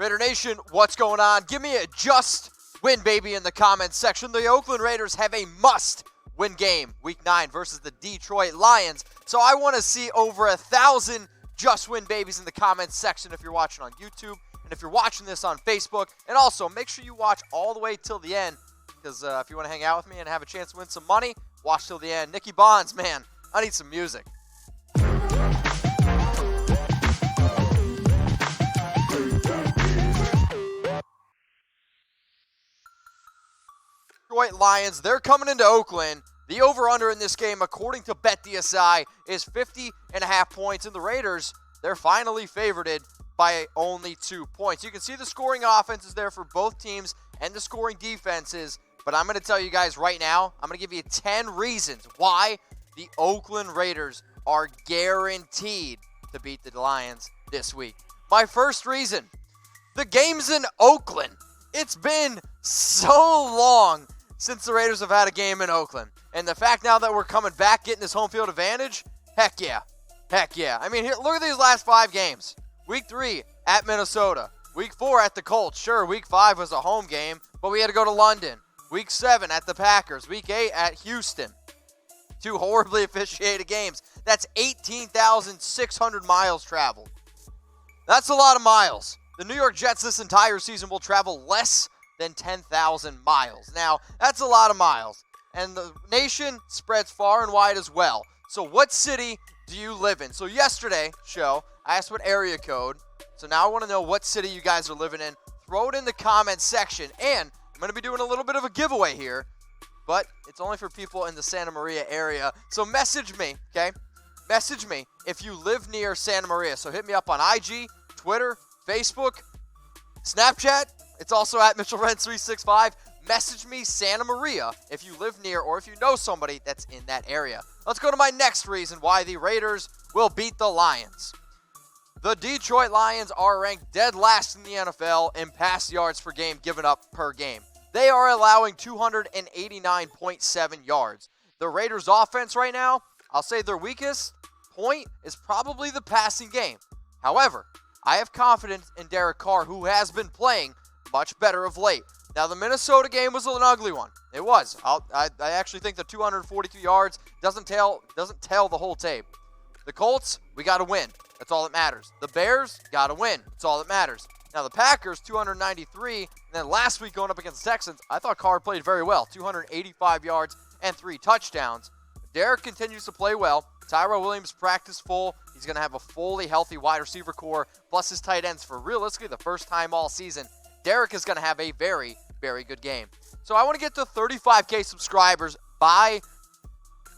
Raider Nation, what's going on? Give me a just win, baby, in the comments section. The Oakland Raiders have a must-win game, Week 9 versus the Detroit Lions. So I want to see over 1,000 just win babies in the comments section if you're watching on YouTube and if you're watching this on Facebook. And also, make sure you watch all the way till the end because if you want to hang out with me and have a chance to win some money, watch till the end. Nicky Bonds, man, I need some music. Detroit Lions, they're coming into Oakland. The over-under in this game, according to BetDSI, is 50.5 points. And the Raiders, they're finally favored by only 2 points. You can see the scoring offenses there for both teams and the scoring defenses. But I'm going to tell you guys right now, I'm going to give you 10 reasons why the Oakland Raiders are guaranteed to beat the Lions this week. My first reason, the game's in Oakland. It's been so long since the Raiders have had a game in Oakland. And the fact now that we're coming back, getting this home field advantage, heck yeah. Heck yeah. I mean, here, look at these last 5 games. Week 3 at Minnesota. Week 4 at the Colts. Sure, Week 5 was a home game, but we had to go to London. Week 7 at the Packers. Week 8 at Houston. 2 horribly officiated games. That's 18,600 miles traveled. That's a lot of miles. The New York Jets this entire season will travel less than 10,000 miles. Now, that's a lot of miles. And the nation spreads far and wide as well. So what city do you live in? So yesterday, show, I asked what area code. So now I want to know what city you guys are living in. Throw it in the comments section. And I'm going to be doing a little bit of a giveaway here. But it's only for people in the Santa Maria area. So message me, okay? Message me if you live near Santa Maria. So hit me up on IG, Twitter, Facebook, Snapchat. It's also at Mitchell Renz 365. Message me Santa Maria if you live near or if you know somebody that's in that area. Let's go to my next reason why the Raiders will beat the Lions. The Detroit Lions are ranked dead last in the NFL in pass yards per game given up per game. They are allowing 289.7 yards. The Raiders' offense right now, I'll say their weakest point is probably the passing game. However, I have confidence in Derek Carr, who has been playing much better of late. Now, the Minnesota game was an ugly one. It was. I actually think the 242 yards doesn't tell the whole tape. The Colts, we got to win. That's all that matters. The Bears, got to win. That's all that matters. Now, the Packers, 293. And then last week going up against the Texans, I thought Carr played very well. 285 yards and 3 touchdowns. Derek continues to play well. Tyrell Williams practiced full. He's going to have a fully healthy wide receiver core, plus his tight ends for realistically the first time all season. Derek is going to have a very, very good game. So I want to get to 35K subscribers by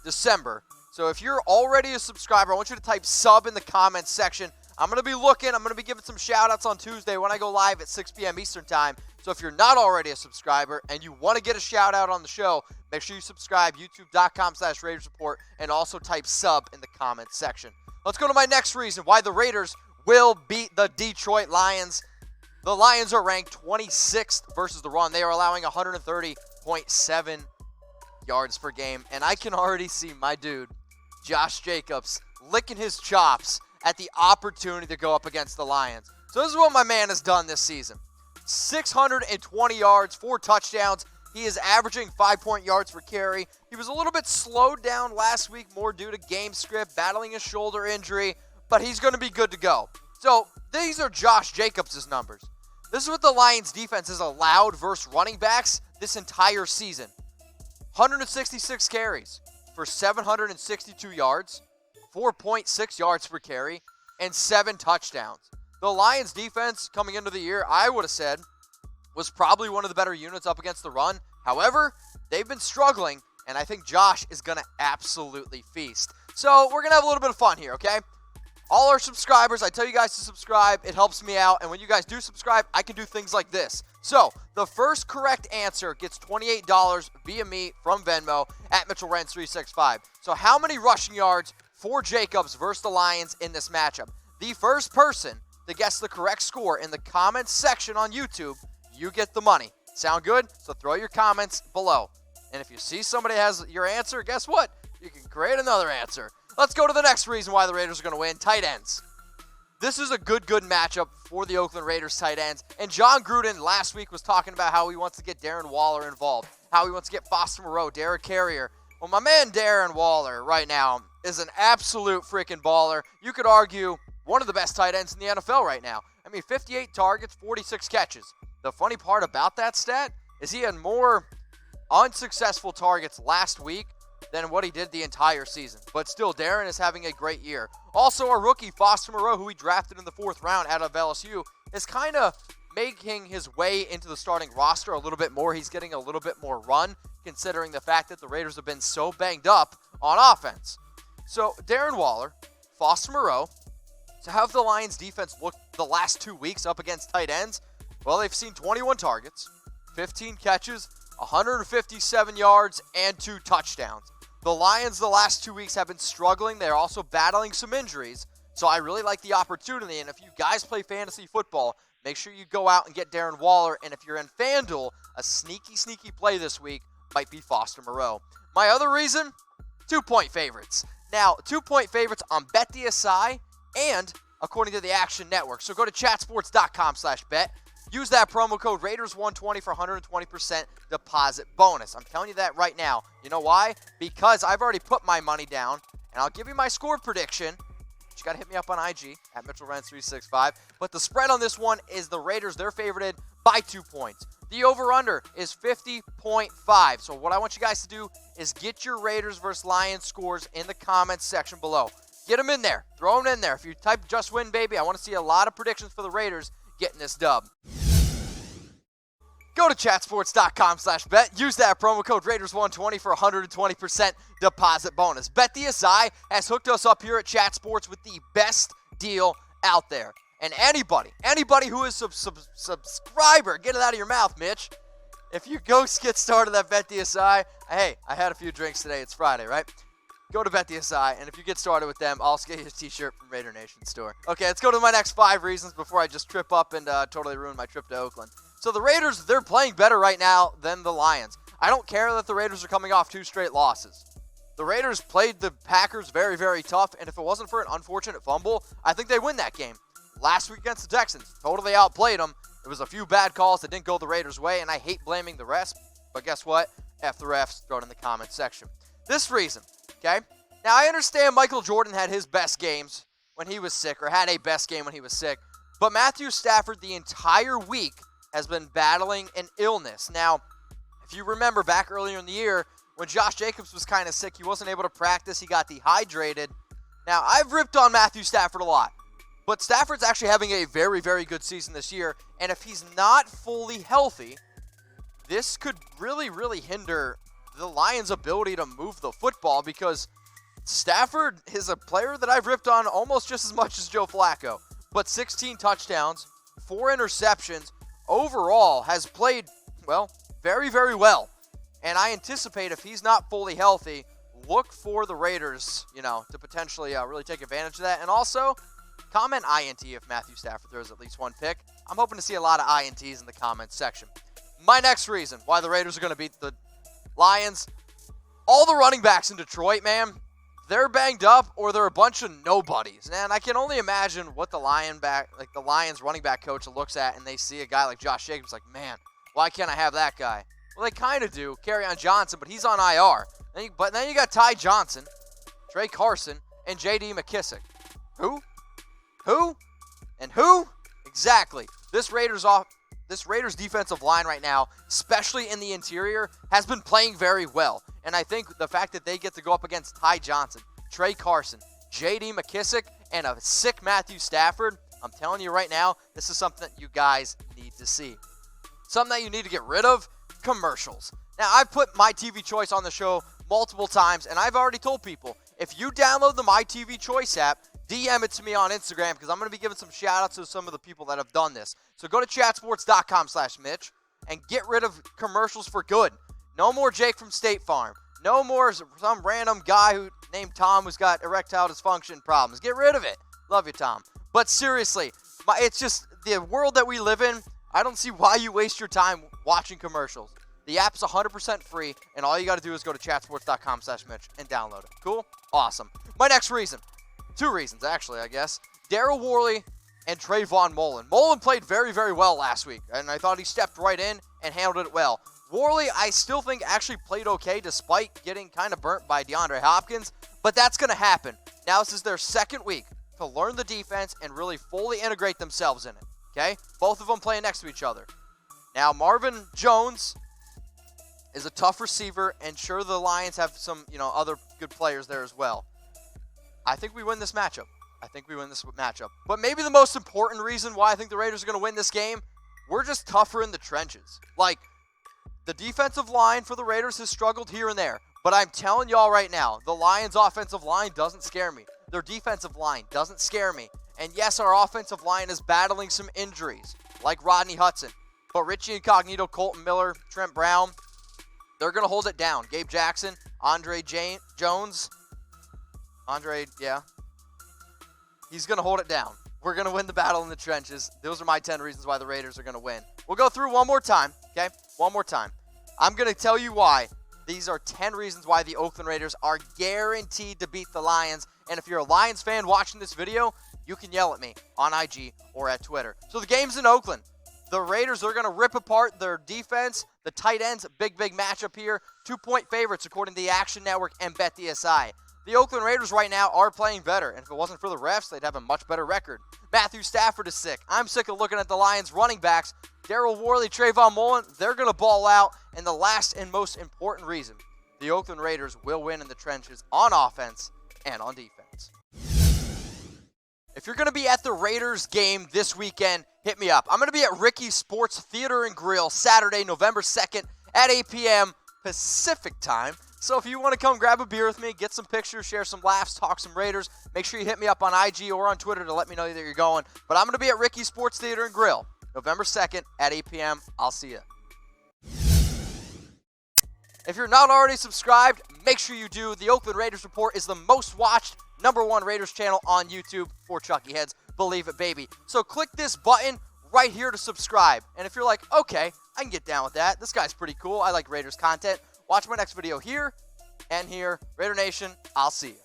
December. So if you're already a subscriber, I want you to type sub in the comments section. I'm going to be looking. I'm going to be giving some shout-outs on Tuesday when I go live at 6 p.m. Eastern Time. So if you're not already a subscriber and you want to get a shout-out on the show, make sure you subscribe, youtube.com/Raiders Report, and also type sub in the comments section. Let's go to my next reason why the Raiders will beat the Detroit Lions. The Lions are ranked 26th versus the run. They are allowing 130.7 yards per game. And I can already see my dude, Josh Jacobs, licking his chops at the opportunity to go up against the Lions. So this is what my man has done this season. 620 yards, 4 touchdowns. He is averaging 5 yards per carry. He was a little bit slowed down last week, more due to game script, battling a shoulder injury, but he's going to be good to go. So these are Josh Jacobs' numbers. This is what the Lions defense has allowed versus running backs this entire season. 166 carries for 762 yards, 4.6 yards per carry, and 7 touchdowns. The Lions defense coming into the year, I would have said, was probably one of the better units up against the run. However, they've been struggling, and I think Josh is going to absolutely feast. So we're going to have a little bit of fun here, okay? All our subscribers, I tell you guys to subscribe. It helps me out. And when you guys do subscribe, I can do things like this. So the first correct answer gets $28 via me from Venmo at Mitchell Renz 365. So how many rushing yards for Jacobs versus the Lions in this matchup? The first person to guess the correct score in the comments section on YouTube, you get the money. Sound good? So throw your comments below. And if you see somebody has your answer, guess what? You can create another answer. Let's go to the next reason why the Raiders are going to win. Tight ends. this is a good matchup for the Oakland Raiders tight ends. And Jon Gruden last week was talking about how he wants to get Darren Waller involved, how he wants to get Foster Moreau, Derek Carrier. Well, my man Darren Waller right now is an absolute freaking baller. You could argue one of the best tight ends in the NFL right now. I mean, 58 targets, 46 catches. The funny part about that stat is he had more unsuccessful targets last week than what he did the entire season. But still, Darren is having a great year. Also, our rookie, Foster Moreau, who we drafted in the 4th round out of LSU, is kind of making his way into the starting roster a little bit more. He's getting a little bit more run, considering the fact that the Raiders have been so banged up on offense. So, Darren Waller, Foster Moreau, so how have the Lions defense looked the last 2 weeks up against tight ends? Well, they've seen 21 targets, 15 catches, 157 yards, and 2 touchdowns. The Lions the last 2 weeks have been struggling. They're also battling some injuries. So I really like the opportunity. And if you guys play fantasy football, make sure you go out and get Darren Waller. And if you're in FanDuel, a sneaky play this week might be Foster Moreau. My other reason, 2-point favorites. Now, 2-point favorites on BetDSI and according to the Action Network. So go to chatsports.com/bet. Use that promo code Raiders120 for 120% deposit bonus. I'm telling you that right now. You know why? Because I've already put my money down, and I'll give you my score prediction. But you got to hit me up on IG at Mitchell Renz 365. But the spread on this one is the Raiders. They're favorited by 2 points. The over-under is 50.5. So what I want you guys to do is get your Raiders versus Lions scores in the comments section below. Get them in there. Throw them in there. If you type just win, baby, I want to see a lot of predictions for the Raiders getting this dub. Go to chatsports.com/bet. Use that promo code Raiders120 for 120% deposit bonus. BetDSI has hooked us up here at Chat Sports with the best deal out there. And anybody who is a subscriber, get it out of your mouth, Mitch. If you go get started at BetDSI, hey, I had a few drinks today. It's Friday, right? Go to BetDSI, and if you get started with them, I'll also get you a t-shirt from Raider Nation store. Okay, let's go to my next 5 reasons before I just trip up and totally ruin my trip to Oakland. So the Raiders, they're playing better right now than the Lions. I don't care that the Raiders are coming off 2 straight losses. The Raiders played the Packers very tough, and if it wasn't for an unfortunate fumble, I think they win that game. Last week against the Texans, totally outplayed them. There was a few bad calls that didn't go the Raiders' way, and I hate blaming the refs, but guess what? F the refs, throw it in the comments section. This reason, okay? Now, I understand Michael Jordan had his best games when he was sick, or had a best game when he was sick, but Matthew Stafford the entire week has been battling an illness. Now, if you remember back earlier in the year, when Josh Jacobs was kind of sick, he wasn't able to practice, he got dehydrated. Now, I've ripped on Matthew Stafford a lot, but Stafford's actually having a very good season this year, and if he's not fully healthy, this could really hinder the Lions' ability to move the football, because Stafford is a player that I've ripped on almost just as much as Joe Flacco, but 16 touchdowns, 4 interceptions, overall has played, well, very well. And I anticipate if he's not fully healthy, look for the Raiders, to potentially really take advantage of that. And also, comment INT if Matthew Stafford throws at least 1 pick. I'm hoping to see a lot of INTs in the comments section. My next reason why the Raiders are going to beat the Lions, all the running backs in Detroit, man, they're banged up or they're a bunch of nobodies. And I can only imagine what the Lions running back coach looks at and they see a guy like Josh Jacobs like, man, why can't I have that guy? Well, they kind of do. Kerryon Johnson, but he's on IR. But then you got Ty Johnson, Trey Carson, and J.D. McKissick. Who? And who? Exactly. This Raiders defensive line right now, especially in the interior, has been playing very well. And I think the fact that they get to go up against Ty Johnson, Trey Carson, J.D. McKissick, and a sick Matthew Stafford, I'm telling you right now, this is something that you guys need to see. Something that you need to get rid of, commercials. Now, I've put My TV Choice on the show multiple times, and I've already told people, if you download the My TV Choice app, DM it to me on Instagram, because I'm going to be giving some shout-outs to some of the people that have done this. So go to chatsports.com/Mitch and get rid of commercials for good. No more Jake from State Farm. No more some random guy named Tom who's got erectile dysfunction problems. Get rid of it. Love you, Tom. But seriously, it's just the world that we live in. I don't see why you waste your time watching commercials. The app's 100% free, and all you got to do is go to chatsports.com/Mitch and download it. Cool? Awesome. My next reason. 2 reasons, actually, I guess. Daryl Worley and Trayvon Mullen. Mullen played very, very well last week, and I thought he stepped right in and handled it well. Worley, I still think actually played okay despite getting kind of burnt by DeAndre Hopkins, but that's going to happen. Now this is their second week to learn the defense and really fully integrate themselves in it, okay? Both of them playing next to each other. Now, Marvin Jones is a tough receiver, and sure, the Lions have some, other good players there as well. I think we win this matchup. But maybe the most important reason why I think the Raiders are going to win this game, we're just tougher in the trenches. Like, the defensive line for the Raiders has struggled here and there. But I'm telling y'all right now, the Lions' offensive line doesn't scare me. Their defensive line doesn't scare me. And yes, our offensive line is battling some injuries, like Rodney Hudson. But Richie Incognito, Colton Miller, Trent Brown, they're going to hold it down. Gabe Jackson, Jones. He's going to hold it down. We're going to win the battle in the trenches. Those are my 10 reasons why the Raiders are going to win. We'll go through one more time, okay? One more time. I'm going to tell you why. These are 10 reasons why the Oakland Raiders are guaranteed to beat the Lions. And if you're a Lions fan watching this video, you can yell at me on IG or at Twitter. So the game's in Oakland. The Raiders are going to rip apart their defense. The tight ends, big matchup here. 2-point favorites according to the Action Network and BetDSI. The Oakland Raiders right now are playing better, and if it wasn't for the refs, they'd have a much better record. Matthew Stafford is sick. I'm sick of looking at the Lions running backs. Daryl Worley, Trayvon Mullen, they're going to ball out. And the last and most important reason, the Oakland Raiders will win in the trenches on offense and on defense. If you're going to be at the Raiders game this weekend, hit me up. I'm going to be at Ricky's Sports Theater and Grill Saturday, November 2nd at 8 p.m. Pacific time. So if you want to come grab a beer with me, get some pictures, share some laughs, talk some Raiders, make sure you hit me up on IG or on Twitter to let me know that you're going. But I'm going to be at Ricky's Sports Theater and Grill November 2nd at 8 p.m. I'll see you. If you're not already subscribed, make sure you do. The Oakland Raiders Report is the most watched #1 Raiders channel on YouTube for Chucky Heads. Believe it, baby. So click this button right here to subscribe. And if you're like, okay, I can get down with that. This guy's pretty cool. I like Raiders content. Watch my next video here and here. Raider Nation, I'll see you.